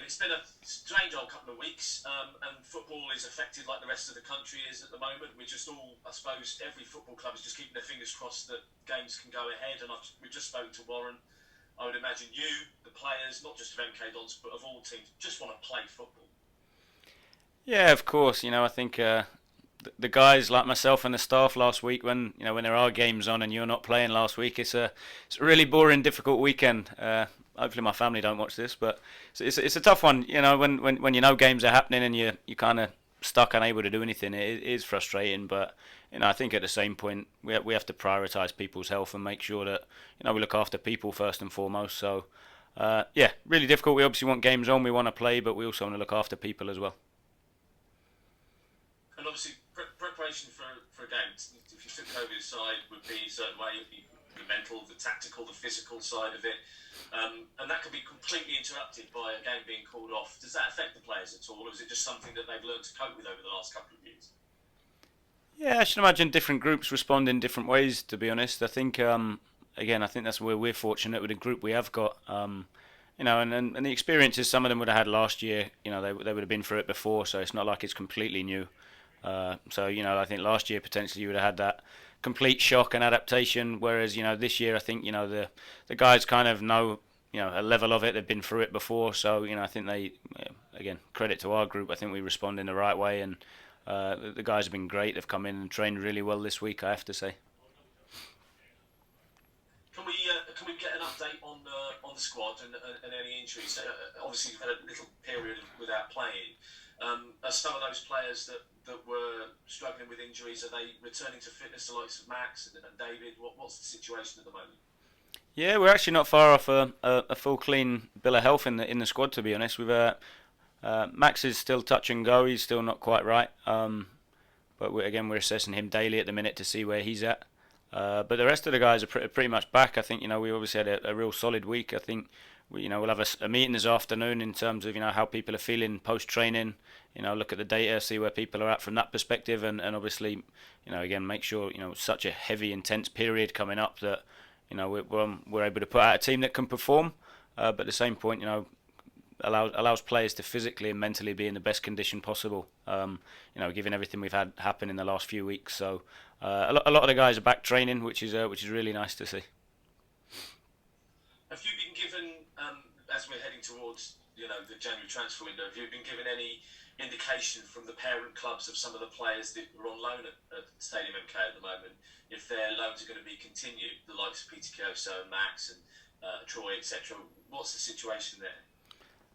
it's been a strange old couple of weeks, and football is affected like the rest of the country is at the moment. We're just all, I suppose, every football club is just keeping their fingers crossed that games can go ahead. And we just spoke to Warren. I would imagine you, the players, not just of MK Dons, but of all teams, just want to play football. Yeah, of course. I think the guys like myself and the staff last week, when there are games on and you're not playing last week, it's a really boring, difficult weekend. Hopefully my family don't watch this, but it's a tough one. When games are happening and you kind of stuck, unable to do anything, it is frustrating. But I think at the same point we have to prioritise people's health and make sure that we look after people first and foremost. So yeah, really difficult. We obviously want games on, we want to play, but we also want to look after people as well. And obviously, preparation for a game, if you took COVID aside, would be a certain way. The mental, the tactical, the physical side of it. And that could be completely interrupted by a game being called off. Does that affect the players at all, or is it just something that they've learned to cope with over the last couple of years? Yeah, I should imagine different groups respond in different ways, to be honest. I think, again, I think that's where we're fortunate with the group we have got. And the experiences some of them would have had last year, they would have been through it before, so it's not like it's completely new. So I think last year potentially you would have had that complete shock and adaptation, whereas this year I think the guys kind of know a level of it. They've been through it before, so I think they, again, credit to our group. I think we respond in the right way, and the guys have been great. They've come in and trained really well this week, I have to say. Can we get an update on the squad and any injuries? Obviously you've had a little period without playing. Are some of those players that were struggling with injuries, are they returning to fitness, the likes of Max and David? What's the situation at the moment? Yeah, we're actually not far off a full clean bill of health in the squad, to be honest. Max is still touch and go. He's still not quite right. But we're assessing him daily at the minute to see where he's at. But the rest of the guys are pretty much back. I think we obviously had a real solid week. I think we'll have a meeting this afternoon in terms of how people are feeling post training. Look at the data, see where people are at from that perspective, and obviously again make sure such a heavy, intense period coming up that we're able to put out a team that can perform. But at the same point, allows players to physically and mentally be in the best condition possible. Given everything we've had happen in the last few weeks, so a lot of the guys are back training, which is really nice to see. Have you been given, as we're heading towards the January transfer window, have you been given any indication from the parent clubs of some of the players that are on loan at Stadium MK at the moment, if their loans are going to be continued, the likes of Peter Kioso and Max and Troy, etc.? What's the situation there?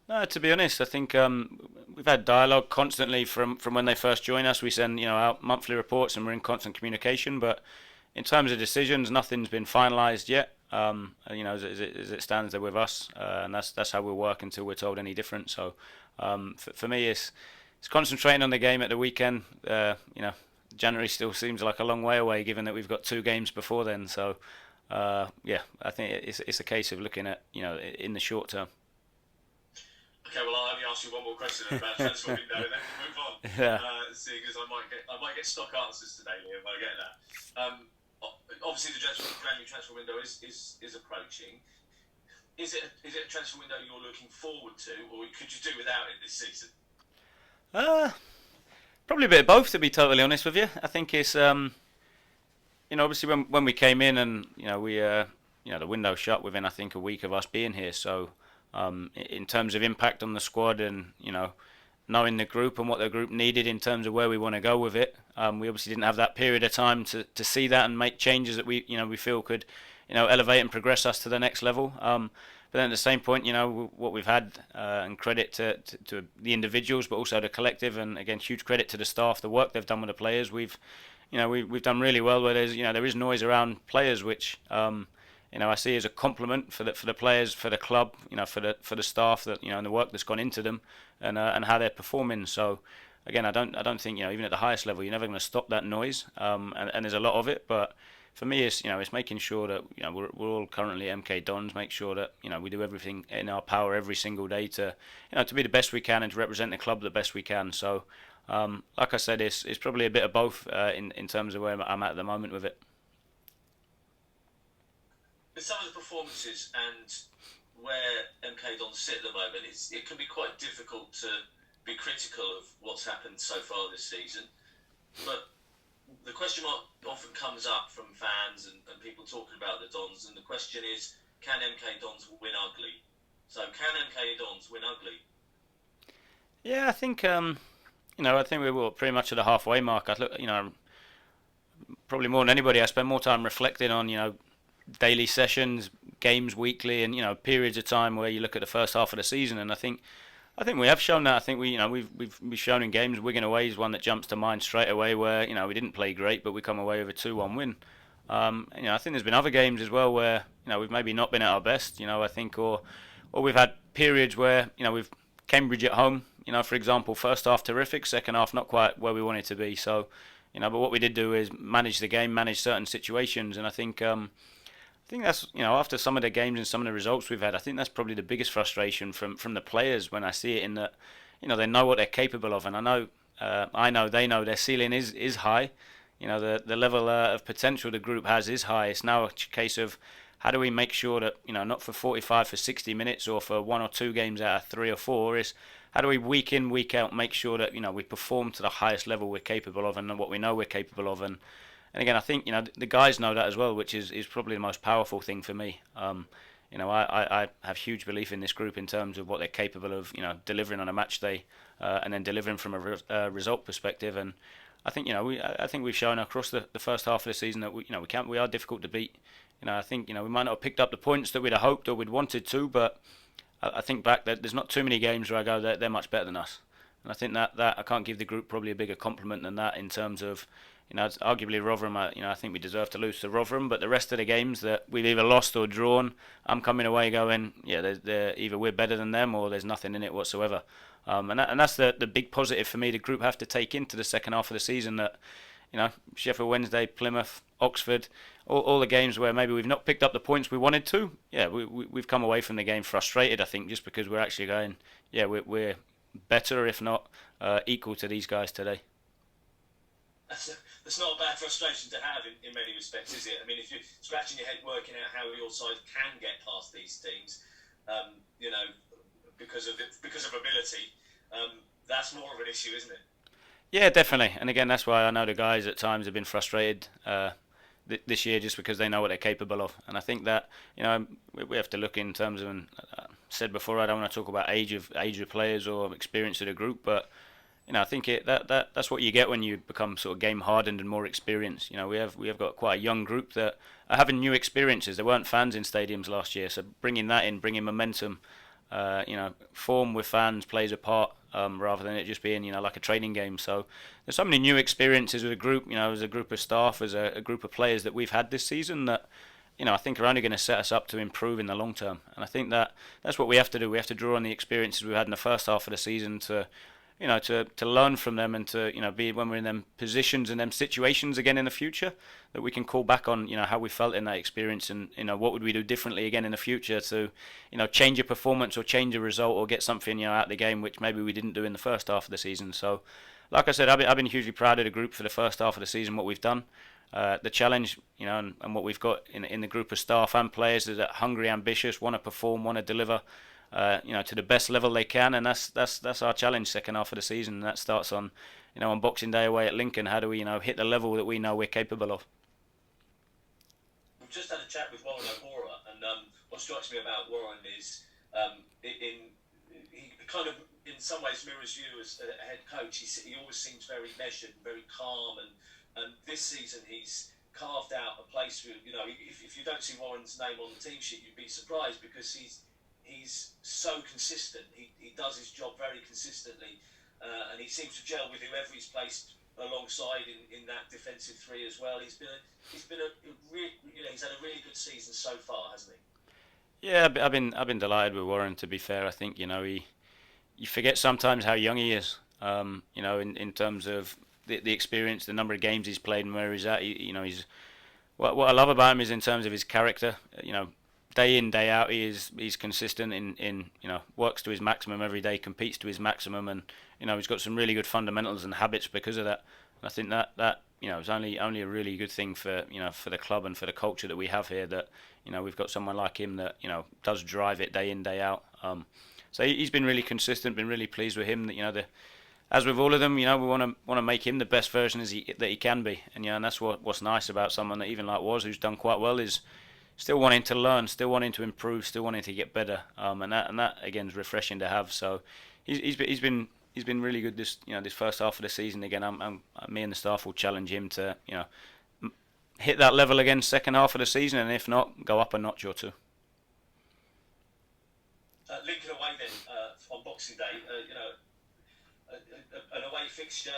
No, to be honest, I think we've had dialogue constantly from when they first join us. We send out monthly reports and we're in constant communication. But in terms of decisions, nothing's been finalised yet. As it stands, they're with us, and that's how we'll work until we're told any different. So for me, it's concentrating on the game at the weekend. January still seems like a long way away, given that we've got 2 games before then. So I think it's a case of looking at in the short term. Okay, well, I'll only ask you one more question about transfer window, and then we'll move on. Yeah. Seeing as I might get stock answers today, Liam. I get that. Obviously, the January transfer window is approaching. Is it a transfer window you're looking forward to, or could you do without it this season? Probably a bit of both, to be totally honest with you. I think it's obviously when we came in and we the window shut within I think a week of us being here, so. In terms of impact on the squad and knowing the group and what the group needed in terms of where we want to go with it, we obviously didn't have that period of time to see that and make changes that we feel could elevate and progress us to the next level. But then at the same point, what we've had, and credit to the individuals, but also the collective, and again huge credit to the staff, the work they've done with the players. We've done really well where there is noise around players, which. I see as a compliment for the players, for the club, for the staff that and the work that's gone into them, and how they're performing. So, again, I don't think even at the highest level you're never going to stop that noise, and there's a lot of it. But for me, it's making sure that we're all currently MK Dons. Make sure that we do everything in our power every single day to to be the best we can and to represent the club the best we can. So, like I said, it's probably a bit of both in terms of where I'm at the moment with it. With some of the performances and where MK Dons sit at the moment, it can be quite difficult to be critical of what's happened so far this season. But the question mark often comes up from fans and people talking about the Dons, and the question is, can MK Dons win ugly? So can MK Dons win ugly? Yeah, I think I think we were pretty much at the halfway mark. I look, probably more than anybody, I spend more time reflecting on daily sessions, games weekly, and periods of time where you look at the first half of the season. And I think we have shown that. I think we've shown in games. Wigan away is one that jumps to mind straight away, where we didn't play great, but we come away with a 2-1 win. I think there's been other games as well where we've maybe not been at our best. I think or we've had periods where we've Cambridge at home. For example, first half terrific, second half not quite where we wanted to be. So, but what we did do is manage the game, manage certain situations, and I think that's after some of the games and some of the results we've had, I think that's probably the biggest frustration from the players when I see it in that they know what they're capable of, and I know they know their ceiling is high. The level of potential the group has is high. It's now a case of how do we make sure that not for 45 for 60 minutes or for one or two games out of 3 or 4 is how do we week in week out make sure that we perform to the highest level we're capable of and what we know we're capable of. And again, I think the guys know that as well, which is probably the most powerful thing for me. I have huge belief in this group in terms of what they're capable of, delivering on a match day, and then delivering from a result perspective. And I think I think we've shown across the first half of the season that we are difficult to beat. I think we might not have picked up the points that we'd have hoped or we'd wanted to, but I think back that there's not too many games where I go they're much better than us. And I think that I can't give the group probably a bigger compliment than that in terms of. It's arguably Rotherham. I think we deserve to lose to Rotherham, but the rest of the games that we've either lost or drawn, I'm coming away going, yeah, they're either we're better than them or there's nothing in it whatsoever. And that's the big positive for me. The group have to take into the second half of the season that, Sheffield Wednesday, Plymouth, Oxford, all the games where maybe we've not picked up the points we wanted to. Yeah, we've come away from the game frustrated. I think just because we're actually going, yeah, we're better if not equal to these guys today. That's not a bad frustration to have in many respects, is it? I mean, if you're scratching your head working out how your side can get past these teams, because of ability, that's more of an issue, isn't it? Yeah, definitely. And again, that's why I know the guys at times have been frustrated this year just because they know what they're capable of. And I think that we have to look in terms of, and I said before, I don't want to talk about age of players or experience of the group, but I think that's what you get when you become sort of game hardened and more experienced. We have got quite a young group that are having new experiences. There weren't fans in stadiums last year, so bringing that in, bringing momentum, form with fans plays a part rather than it just being like a training game. So there's so many new experiences with a group, as a group of staff, as a group of players that we've had this season that I think are only going to set us up to improve in the long term. And I think that's what we have to do. We have to draw on the experiences we had in the first half of the season to learn from them and to be when we're in them positions and them situations again in the future that we can call back on how we felt in that experience and what would we do differently again in the future to change a performance or change a result or get something out of the game which maybe we didn't do in the first half of the season. So like I said, I've been hugely proud of the group for the first half of the season, what we've done, the challenge and what we've got in the group of staff and players that are hungry, ambitious, want to perform, want to deliver to the best level they can, and that's our challenge second half of the season. And that starts on on Boxing Day away at Lincoln. How do we hit the level that we know we're capable of? We've just had a chat with Warren O'Bora, and what strikes me about Warren is he kind of in some ways mirrors you as a head coach. He always seems very measured, very calm, and this season he's carved out a place where if you don't see Warren's name on the team sheet, you'd be surprised because he's so consistent. He does his job very consistently, and he seems to gel with whoever he's placed alongside in that defensive three as well. He's had a really good season so far, hasn't he? Yeah, I've been delighted with Warren. To be fair, I think you forget sometimes how young he is. In terms of the experience, the number of games he's played, and where he's at. He's what I love about him is in terms of his character. Day in, day out, he's consistent in works to his maximum every day, competes to his maximum, and he's got some really good fundamentals and habits because of that. And I think that it's only a really good thing for for the club and for the culture that we have here, that we've got someone like him that does drive it day in day out. So he's been really consistent. Been really pleased with him. That as with all of them, we want to make him the best version that he can be, and that's what's nice about someone that even like who's done quite well, is still wanting to learn, still wanting to improve, still wanting to get better. And that again is refreshing to have. So he's been really good this first half of the season. Again, me and the staff will challenge him to hit that level again second half of the season, and if not, go up a notch or two. Lincoln away then on Boxing Day, an away fixture,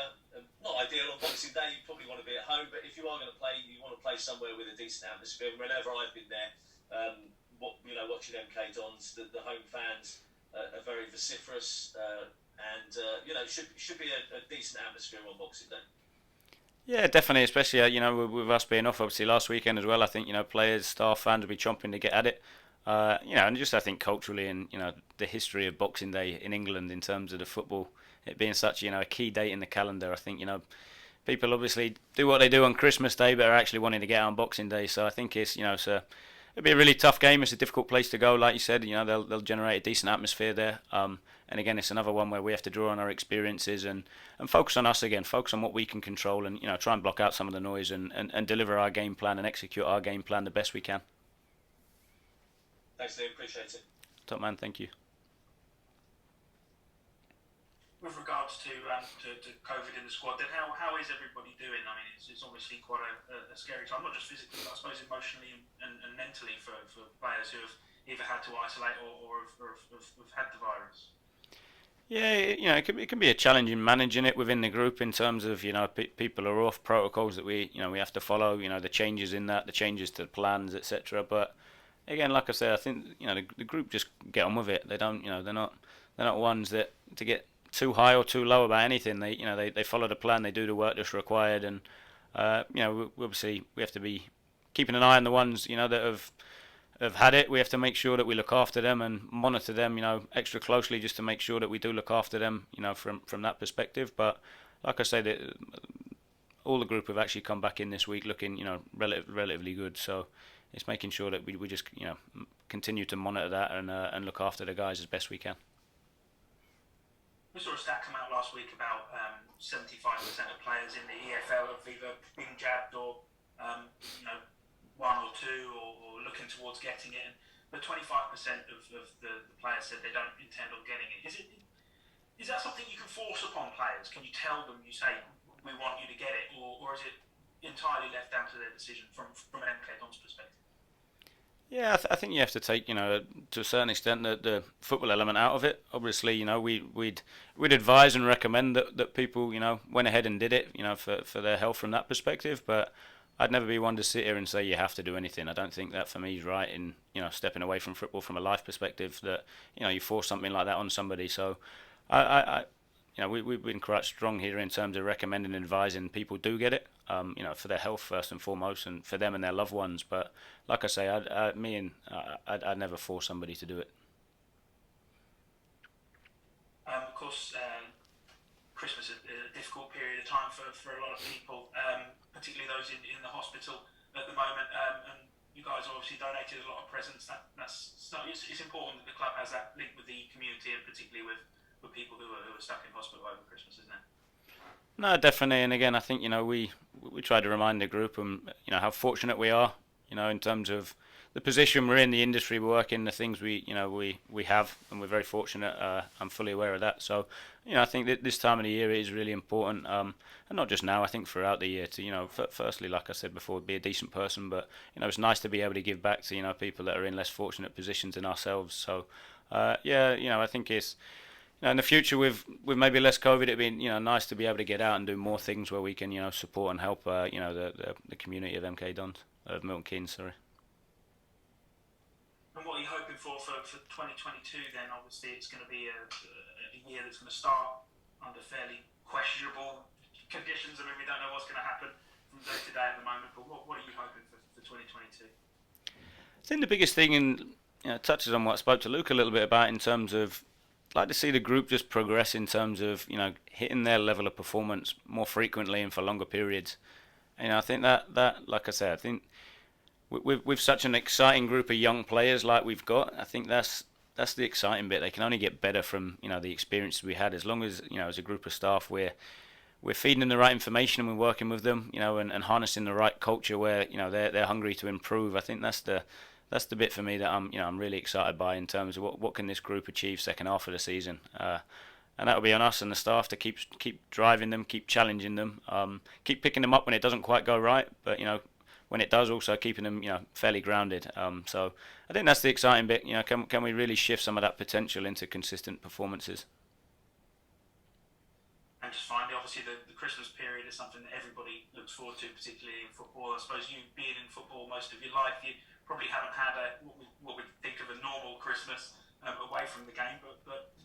not ideal on Boxing Day. You probably want to be at home, but if you are going to play, you want to play somewhere with a decent atmosphere. Whenever I've been there, watching MK Dons, the home fans are very vociferous, and should be a decent atmosphere on Boxing Day. Yeah, definitely, especially with us being off obviously last weekend as well. I think players, staff, fans will be chomping to get at it. And just I think culturally, and the history of Boxing Day in England in terms of the football, it being such a key date in the calendar. I think people obviously do what they do on Christmas Day, but are actually wanting to get out on Boxing Day. So I think it'll be a really tough game. It's a difficult place to go, like you said. They'll generate a decent atmosphere there. And again, it's another one where we have to draw on our experiences and focus on us again, focus on what we can control, and try and block out some of the noise and deliver our game plan and execute our game plan the best we can. Thanks, Liam. Appreciate it. Top man, thank you. With regards to COVID in the squad, then how is everybody doing? I mean, it's obviously quite a scary time, not just physically, but I suppose emotionally and mentally for players who have either had to isolate or have had the virus. Yeah, it can be a challenge in managing it within the group in terms of people are off, protocols that we have to follow, the changes in that, the changes to the plans, etc. But again, like I said, I think the group just get on with it. They don't they're not ones that to get too high or too low about anything. They follow the plan, they do the work that's required, and obviously we have to be keeping an eye on the ones that have had it. We have to make sure that we look after them and monitor them extra closely, just to make sure that we do look after them from that perspective. But like I say, all the group have actually come back in this week looking relatively good. So it's making sure that we just continue to monitor that and look after the guys as best we can. We saw a stat come out last week about 75% of players in the EFL have either been jabbed or one or two or looking towards getting it, but 25% of the players said they don't intend on getting it. Is that something you can force upon players? Can you tell them, you say, we want you to get it, or is it entirely left down to their decision from an MK Dons perspective? Yeah, I think you have to take, to a certain extent, the football element out of it. Obviously, we'd advise and recommend that people, went ahead and did it, for their health from that perspective. But I'd never be one to sit here and say you have to do anything. I don't think that for me is right in, stepping away from football from a life perspective, that, you force something like that on somebody. So we've been quite strong here in terms of recommending and advising people do get it, for their health first and foremost, and for them and their loved ones. But like I say, I'd never force somebody to do it. Of course, Christmas is a difficult period of time for a lot of people, particularly those in the hospital at the moment. And you guys obviously donated a lot of presents. It's important that the club has that link with the community, and particularly with people who are stuck in hospital over Christmas, isn't it? No, definitely. And again, I think we try to remind the group how fortunate we are, in terms of the position we're in, the industry we work in, the things we have, and we're very fortunate. I'm fully aware of that. So I think that this time of the year it is really important, and not just now. I think throughout the year to firstly, like I said before, be a decent person, but it's nice to be able to give back to people that are in less fortunate positions than ourselves. So I think it's. In the future, with maybe less COVID, it'd be nice to be able to get out and do more things where we can support and help the community of MK Dons, of Milton Keynes, sorry. And what are you hoping for 2022 then? Obviously, it's going to be a year that's going to start under fairly questionable conditions. I mean, we don't know what's going to happen from day to day at the moment. But what are you hoping for 2022? I think the biggest thing, and touches on what I spoke to Luke a little bit about in terms of. I'd like to see the group just progress in terms of hitting their level of performance more frequently and for longer periods. I think that like I said, I think with such an exciting group of young players like we've got, I think that's the exciting bit. They can only get better from the experiences we had. As long as as a group of staff we're feeding them the right information and we're working with them, and harnessing the right culture where they're hungry to improve. I think that's the bit for me that I'm really excited by in terms of what can this group achieve second half of the season. And that'll be on us and the staff to keep driving them, keep challenging them, keep picking them up when it doesn't quite go right, but when it does, also keeping them fairly grounded. So I think that's the exciting bit. Can we really shift some of that potential into consistent performances? And just finally, obviously, the Christmas period is something that everybody looks forward to, particularly in football. I suppose you being in football most of your life, you probably haven't had what we think of a normal Christmas away from the game, but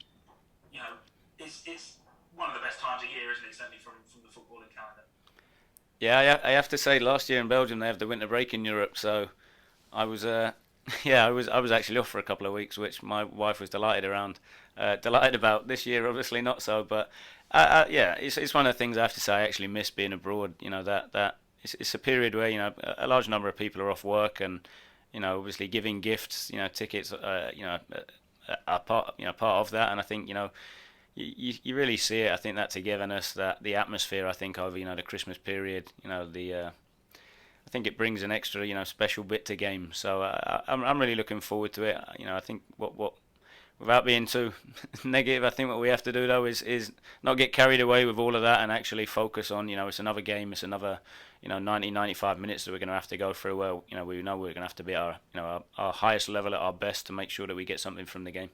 it's one of the best times of year, isn't it? Certainly from the footballing calendar. Yeah, I have to say, last year in Belgium they have the winter break in Europe, so I was yeah, I was actually off for a couple of weeks, which my wife was delighted about. This year, obviously not so, but yeah, it's one of the things I have to say. I actually miss being abroad. That it's a period where a large number of people are off work, and obviously giving gifts, tickets, are part of that, and I think you really see it. I think that togetherness, that the atmosphere. I think over the Christmas period. I think it brings an extra special bit to games. So I'm really looking forward to it. I think what without being too negative, I think what we have to do though is not get carried away with all of that and actually focus on it's another game, it's another 90-95 minutes that we're going to have to go through where we know we're going to have to be our our highest level at our best to make sure that we get something from the game.